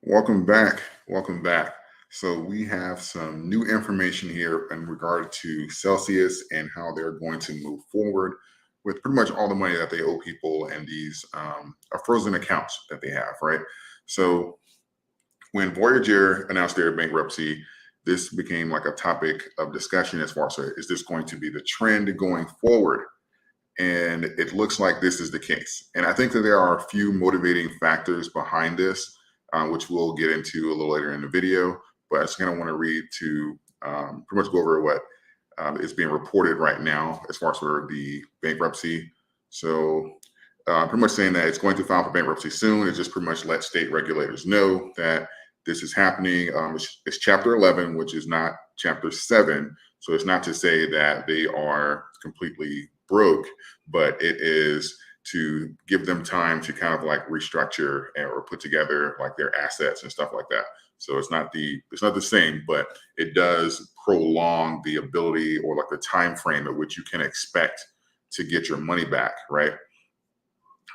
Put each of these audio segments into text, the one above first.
Welcome back. Welcome back. So we have some new information here in regard to Celsius and how they're going to move forward with pretty much all the money that they owe people and these are frozen accounts that they have, right? So when Voyager announced their bankruptcy, this became like a topic of discussion as far as is this going to be the trend going forward? And it looks like this is the case. And I think that there are a few motivating factors behind this, which we'll get into a little later in the video. But I just kind of want to read to pretty much go over what is being reported right now as far as for the bankruptcy. So pretty much saying that it's going to file for bankruptcy soon. It just pretty much let state regulators know that this is happening. It's Chapter 11, which is not Chapter 7. So it's not to say that they are completely broke, but it is to give them time to kind of like restructure or put together like their assets and stuff like that. So it's not the same, but it does prolong the ability or like the time frame at which you can expect to get your money back, right?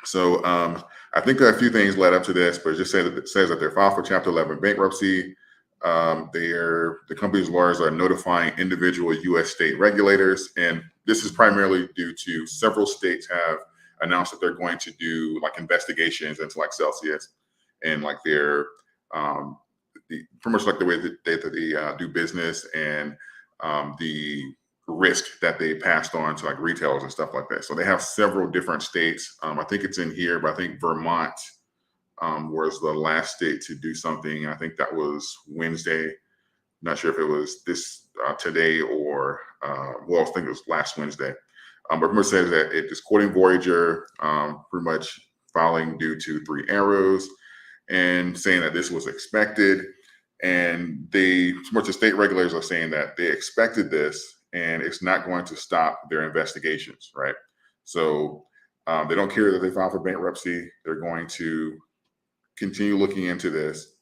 So I think a few things led up to this, but it just says that they're filed for Chapter 11 bankruptcy. The company's lawyers are notifying individual U.S. state regulators, and this is primarily due to several states have announced that they're going to do like investigations into like Celsius and like their pretty much like the way that they do business and the risk that they passed on to like retailers and stuff like that. So they have several different states. I think it's in here, but I think Vermont was the last state to do something. I think that was Wednesday. Not sure if it was this today or well, I think it was last Wednesday. But pretty much says that it is quoting Voyager, pretty much filing due to 3 arrows and saying that this was expected. And they, pretty much the state regulators are saying that they expected this and it's not going to stop their investigations, right? So they don't care that they filed for bankruptcy. They're going to continue looking into this.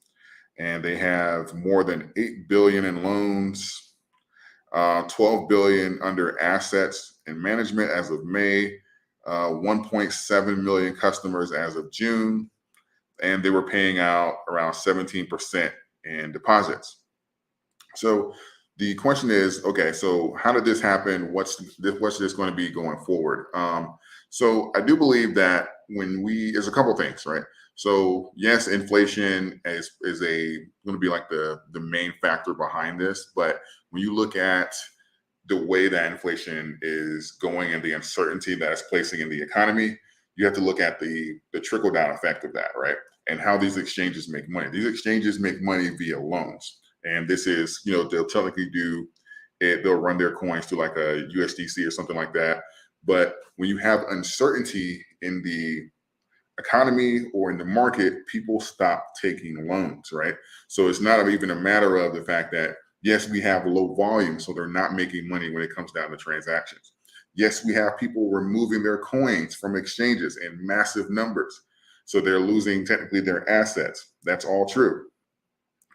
And they have more than 8 billion in loans, 12 billion under assets and management as of May, 1.7 million customers as of June, and they were paying out around 17% in deposits. So the question is, okay, so how did this happen? What's this going to be going forward? So I do believe that there's a couple things, right? So yes, inflation is going to be like the main factor behind this, but when you look at the way that inflation is going and the uncertainty that it's placing in the economy, you have to look at the trickle down effect of that, right? And how these exchanges make money. These exchanges make money via loans. And this is, they'll technically do it, they'll run their coins to like a USDC or something like that. But when you have uncertainty in the economy or in the market, people stop taking loans, right? So it's not even a matter of the fact that, yes, we have low volume, so they're not making money when it comes down to transactions. Yes, we have people removing their coins from exchanges in massive numbers. So they're losing technically their assets. That's all true.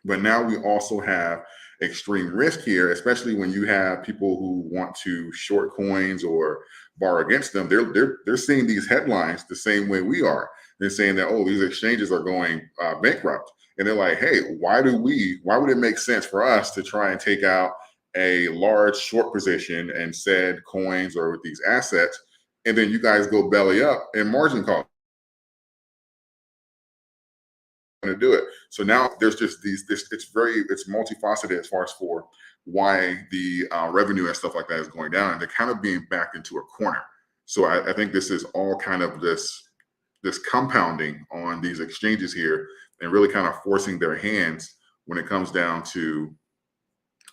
But now we also have extreme risk here, especially when you have people who want to short coins or borrow against them. They're seeing these headlines the same way we are. They're saying that, oh, these exchanges are going bankrupt. And they're like, hey, why would it make sense for us to try and take out a large short position and said coins or with these assets, and then you guys go belly up and margin call to do it. So now there's just it's multifaceted as far as for why the revenue and stuff like that is going down, and they're kind of being backed into a corner. So I think this is all kind of this compounding on these exchanges here and really kind of forcing their hands when it comes down to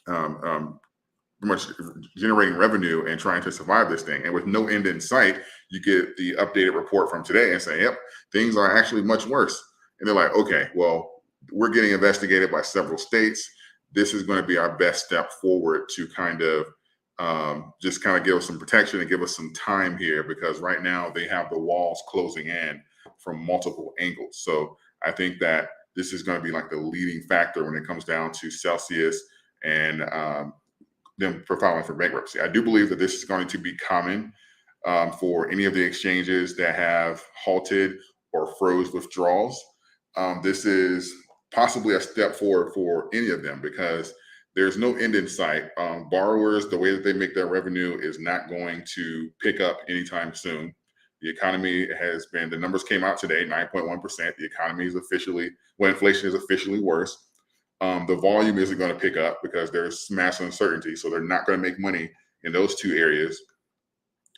pretty much generating revenue and trying to survive this thing. And with no end in sight, you get the updated report from today and say, yep, things are actually much worse. And they're like, okay, well, we're getting investigated by several states. This is going to be our best step forward to kind of just kind of give us some protection and give us some time here, because right now they have the walls closing in from multiple angles. So I think that this is going to be like the leading factor when it comes down to Celsius and them filing for bankruptcy. I do believe that this is going to be common for any of the exchanges that have halted or froze withdrawals. This is possibly a step forward for any of them because there's no end in sight. Borrowers, the way that they make their revenue is not going to pick up anytime soon. The economy has been, the numbers came out today, 9.1%. The economy is officially, well, inflation is officially worse. The volume isn't going to pick up because there's mass uncertainty. So they're not going to make money in those two areas.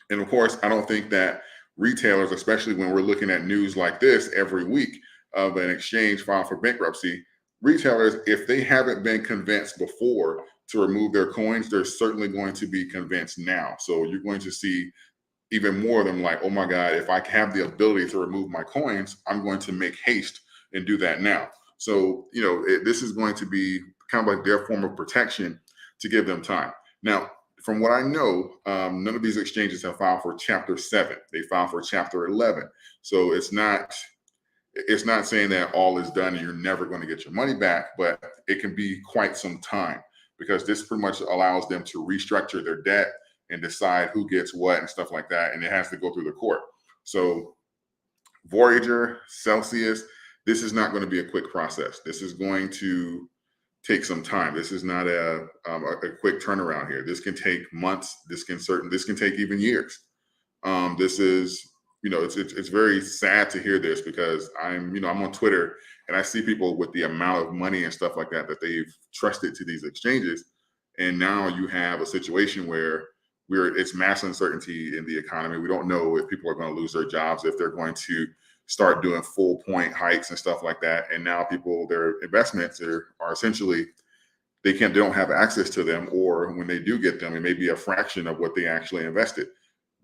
And of course, I don't think that retailers, especially when we're looking at news like this every week of an exchange filed for bankruptcy, retailers, if they haven't been convinced before to remove their coins, they're certainly going to be convinced now. So you're going to see even more of them like, oh my God, if I have the ability to remove my coins, I'm going to make haste and do that now. So, this is going to be kind of like their form of protection to give them time. Now, from what I know, none of these exchanges have filed for Chapter 7. They filed for Chapter 11. So it's not saying that all is done and you're never going to get your money back, but it can be quite some time because this pretty much allows them to restructure their debt and decide who gets what and stuff like that. And it has to go through the court. So Voyager, Celcius, this is not going to be a quick process. This is going to take some time. This is not a quick turnaround here. This can take months. This can take even years. This is, it's very sad to hear this because I'm on Twitter and I see people with the amount of money and stuff like that they've trusted to these exchanges. And now you have a situation where it's mass uncertainty in the economy. We don't know if people are going to lose their jobs, if they're going to start doing full point hikes and stuff like that. And now their investments are essentially, they don't have access to them, or when they do get them, it may be a fraction of what they actually invested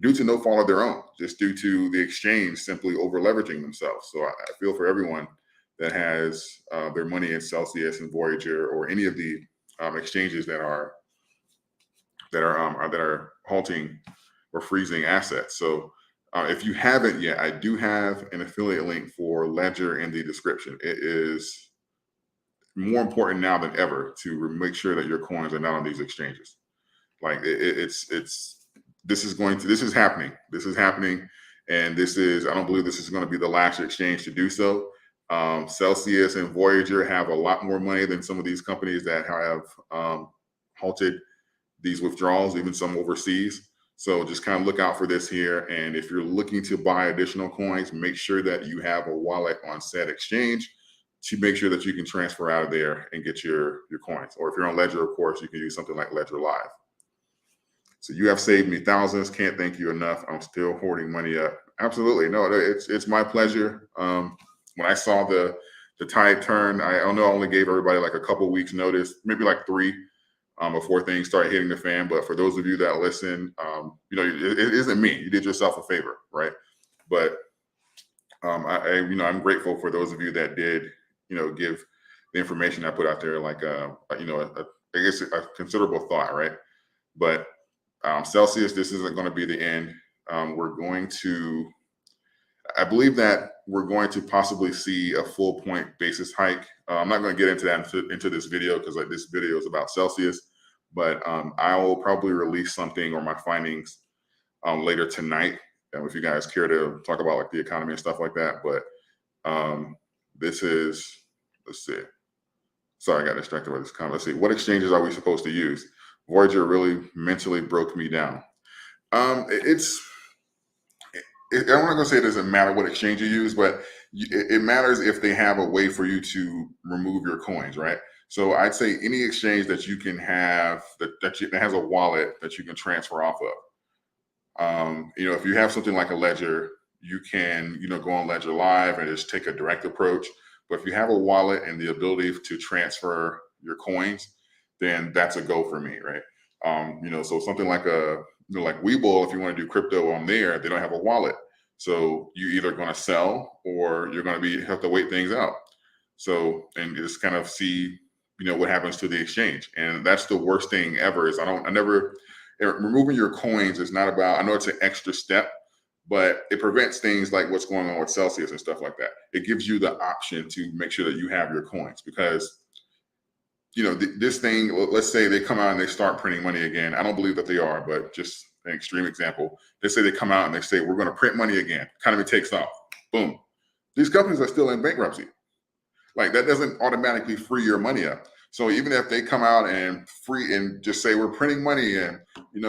due to no fault of their own, just due to the exchange simply over leveraging themselves. So I feel for everyone that has their money in Celcius and Voyager or any of the exchanges that are halting or freezing assets. So if you haven't yet, I do have an affiliate link for Ledger in the description. It is more important now than ever to make sure that your coins are not on these exchanges. Like this is happening. This is happening. And I don't believe this is going to be the last exchange to do so. Celcius and Voyager have a lot more money than some of these companies that have halted these withdrawals, even some overseas. So just kind of look out for this here. And if you're looking to buy additional coins, make sure that you have a wallet on said exchange to make sure that you can transfer out of there and get your coins. Or if you're on Ledger, of course, you can use something like Ledger Live. So you have saved me thousands. Can't thank you enough. I'm still hoarding money up. Absolutely. No, it's my pleasure. When I saw the tide turn, I only gave everybody like a couple weeks notice, maybe like 3, before things start hitting the fan. But for those of you that listen, it isn't me. You did yourself a favor, right? But I'm grateful for those of you that did, give the information I put out there, like I guess a considerable thought, right? But Celcius, this isn't going to be the end. I believe that we're going to possibly see a full point basis hike. I'm not going to get into that into this video because this video is about Celcius, but I will probably release something or my findings later tonight. If you guys care to talk about like the economy and stuff like that. But let's see. Sorry, I got distracted by this comment. Let's see. What exchanges are we supposed to use? Voyager really mentally broke me down. I'm not going to say it doesn't matter what exchange you use, but it matters if they have a way for you to remove your coins, right? So I'd say any exchange that you can have that has a wallet that you can transfer off of. If you have something like a Ledger, you can, go on Ledger Live and just take a direct approach. But if you have a wallet and the ability to transfer your coins, then that's a go for me, right? So something like like Webull, if you want to do crypto on there, they don't have a wallet. So you're either going to sell or you're going to have to wait things out. So, and just kind of see, what happens to the exchange. And that's the worst thing ever is removing your coins is not about, I know it's an extra step, but it prevents things like what's going on with Celcius and stuff like that. It gives you the option to make sure that you have your coins because this thing, let's say they come out and they start printing money again. I don't believe that they are, but just an extreme example. They say they come out and they say, we're going to print money again. Economy takes off. Boom. These companies are still in bankruptcy. Like that doesn't automatically free your money up. So even if they come out and free and just say we're printing money and I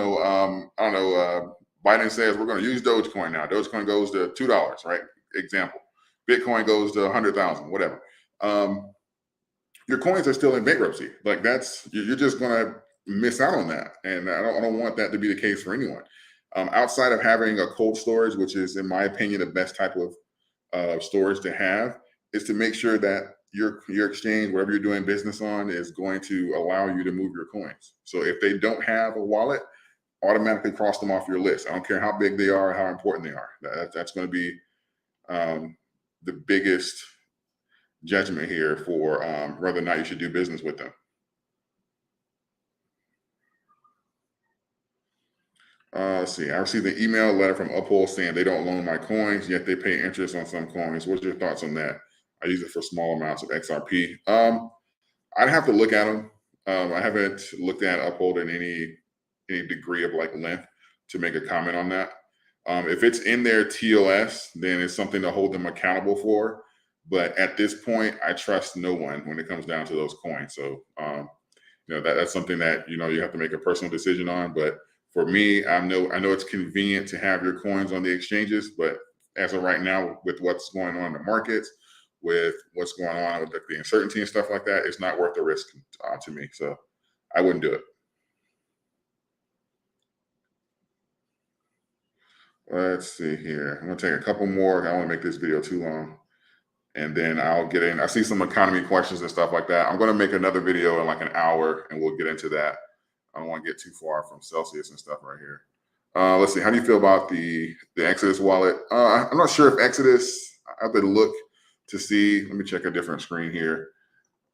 don't know, Biden says we're going to use Dogecoin now. Dogecoin goes to $2, right? Example. Bitcoin goes to 100,000, whatever. Your coins are still in bankruptcy. Like you're just going to miss out on that, and I don't want that to be the case for anyone. Outside of having a cold storage, which is, in my opinion, the best type of storage to have, is to make sure that your exchange, whatever you're doing business on, is going to allow you to move your coins. So if they don't have a wallet, automatically cross them off your list. I don't care how big they are, how important they are. That's going to be the biggest judgment here for whether or not you should do business with them. Let's see. I received an email letter from Uphold saying they don't loan my coins, yet they pay interest on some coins. What's your thoughts on that? I use it for small amounts of XRP. I'd have to look at them. I haven't looked at Uphold in any degree of like length to make a comment on that. If it's in their TOS, then it's something to hold them accountable for. But at this point, I trust no one when it comes down to those coins. So that's something that you have to make a personal decision on. But for me, I know it's convenient to have your coins on the exchanges, but as of right now, with what's going on in the markets, with what's going on with the uncertainty and stuff like that, it's not worth the risk to me. So I wouldn't do it. Let's see here. I'm gonna take a couple more. I don't want to make this video too long, and then I'll get in. I see some economy questions and stuff like that. I'm gonna make another video in like an hour, and we'll get into that. I don't want to get too far from Celcius and stuff right here. Let's see. How do you feel about the Exodus wallet? I'm not sure if Exodus. I have to look to see. Let me check a different screen here.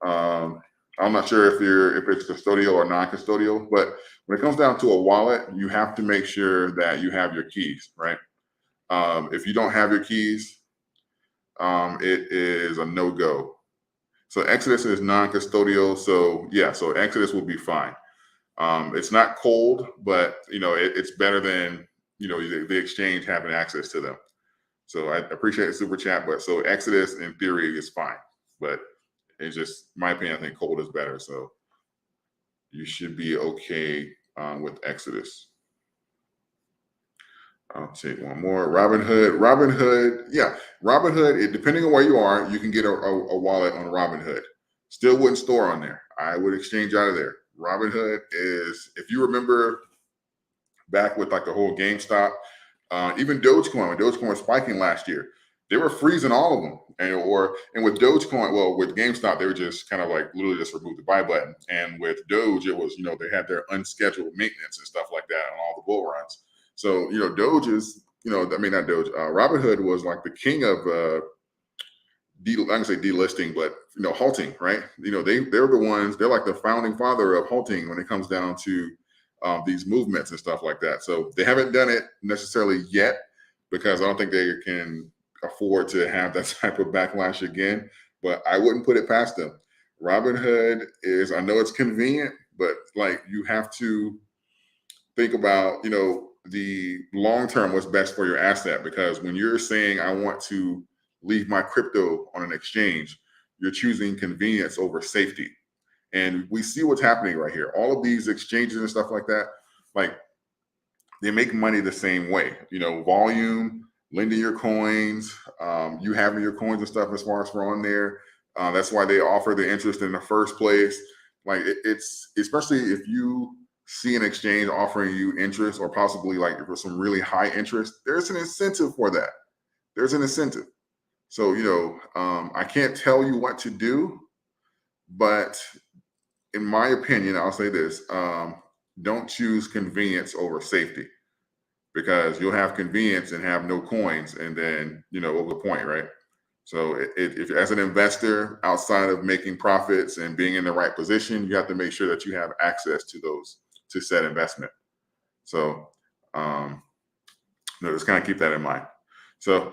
I'm not sure if it's custodial or non-custodial, but when it comes down to a wallet, you have to make sure that you have your keys, right? If you don't have your keys, it is a no-go. So Exodus is non-custodial. So yeah, so Exodus will be fine. It's not cold, but it's better than the exchange having access to them. So I appreciate the super chat, but so Exodus in theory is fine, but it's just my opinion. I think cold is better, so you should be okay with Exodus. I'll take one more. Robinhood, yeah, Robinhood. Depending on where you are, you can get a wallet on Robinhood. Still wouldn't store on there. I would exchange out of there. Robinhood is, if you remember back with like the whole GameStop, even Dogecoin, when Dogecoin was spiking last year, they were freezing all of them. And with Dogecoin, well, with GameStop, they were just kind of like literally just remove the buy button. And with Doge, it was, they had their unscheduled maintenance and stuff like that on all the bull runs. So, Doge is, not Doge, Robinhood was like the king of, I'm gonna say delisting, but halting, right? They're the ones. They're like the founding father of halting when it comes down to these movements and stuff like that. So they haven't done it necessarily yet because I don't think they can afford to have that type of backlash again. But I wouldn't put it past them. Robinhood is, I know it's convenient, but like you have to think about the long term, what's best for your asset. Because when you're saying I want to leave my crypto on an exchange, you're choosing convenience over safety. And we see what's happening right here. All of these exchanges and stuff like that, like they make money the same way. Volume, lending your coins, you having your coins and stuff as far as for on there. That's why they offer the interest in the first place. Like it's especially if you see an exchange offering you interest or possibly like for some really high interest, there's an incentive for that. There's an incentive. So, I can't tell you what to do, but in my opinion, I'll say this, don't choose convenience over safety because you'll have convenience and have no coins. And then, what was the point, right? So if as an investor, outside of making profits and being in the right position, you have to make sure that you have access to said investment. So, just kind of keep that in mind. So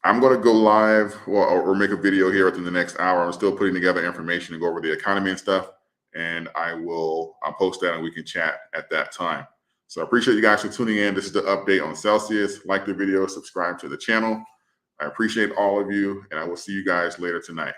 I'm going to go live or make a video here within the next hour. I'm still putting together information to go over the economy and stuff. And I'll post that and we can chat at that time. So I appreciate you guys for tuning in. This is the update on Celcius. Like the video, subscribe to the channel. I appreciate all of you, and I will see you guys later tonight.